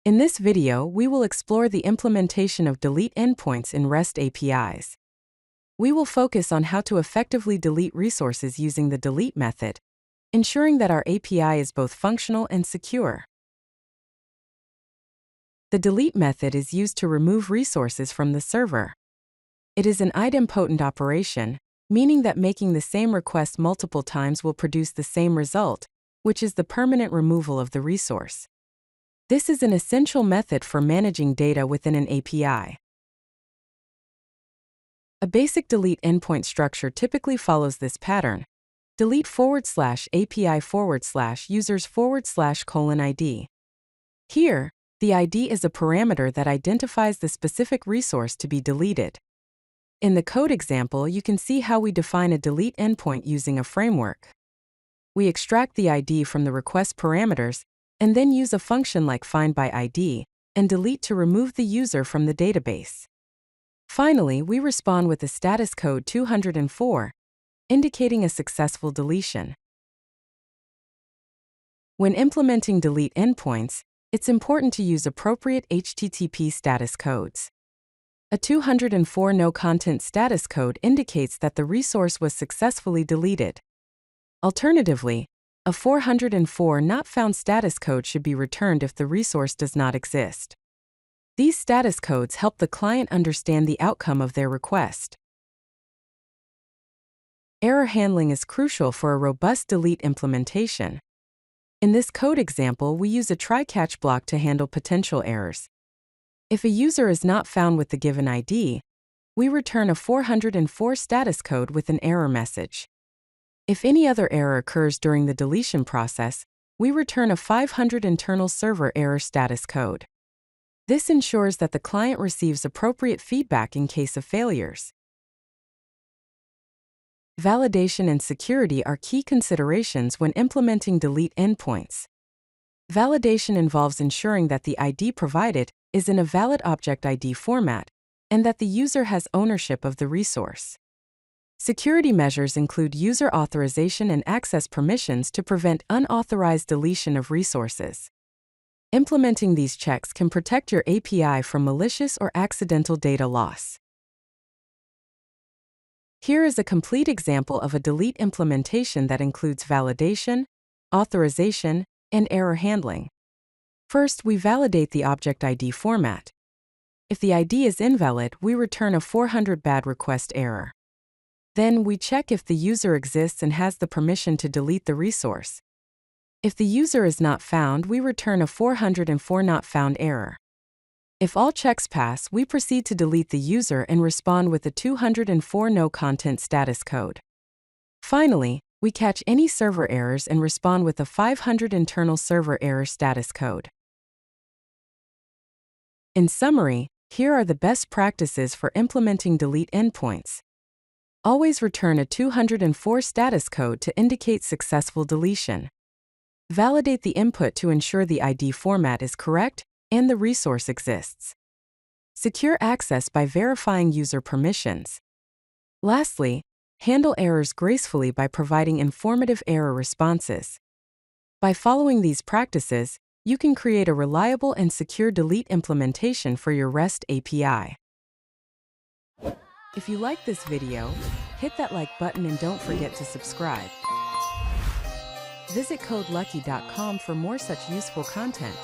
In this video, we will explore the implementation of delete endpoints in REST APIs. We will focus on how to effectively delete resources using the delete method, ensuring that our API is both functional and secure. The delete method is used to remove resources from the server. It is an idempotent operation, meaning that making the same request multiple times will produce the same result, which is the permanent removal of the resource. This is an essential method for managing data within an API. A basic delete endpoint structure typically follows this pattern: delete /API/users/ID. Here, the ID is a parameter that identifies the specific resource to be deleted. In the code example, you can see how we define a delete endpoint using a framework. We extract the ID from the request parameters and then use a function like findById and delete to remove the user from the database. Finally, we respond with the status code 204, indicating a successful deletion. When implementing delete endpoints, it's important to use appropriate HTTP status codes. A 204 no-content status code indicates that the resource was successfully deleted. Alternatively, a 404 not found status code should be returned if the resource does not exist. These status codes help the client understand the outcome of their request. Error handling is crucial for a robust delete implementation. In this code example, we use a try-catch block to handle potential errors. If a user is not found with the given ID, we return a 404 status code with an error message. If any other error occurs during the deletion process, we return a 500 internal server error status code. This ensures that the client receives appropriate feedback in case of failures. Validation and security are key considerations when implementing delete endpoints. Validation involves ensuring that the ID provided is in a valid object ID format and that the user has ownership of the resource. Security measures include user authorization and access permissions to prevent unauthorized deletion of resources. Implementing these checks can protect your API from malicious or accidental data loss. Here is a complete example of a delete implementation that includes validation, authorization, and error handling. First, we validate the object ID format. If the ID is invalid, we return a 400 bad request error. Then, we check if the user exists and has the permission to delete the resource. If the user is not found, we return a 404 not found error. If all checks pass, we proceed to delete the user and respond with a 204 no-content status code. Finally, we catch any server errors and respond with a 500 internal server error status code. In summary, here are the best practices for implementing delete endpoints. Always return a 204 status code to indicate successful deletion. Validate the input to ensure the ID format is correct and the resource exists. Secure access by verifying user permissions. Lastly, handle errors gracefully by providing informative error responses. By following these practices, you can create a reliable and secure delete implementation for your REST API. If you like this video, hit that like button and don't forget to subscribe. Visit CodeLucky.com for more such useful content.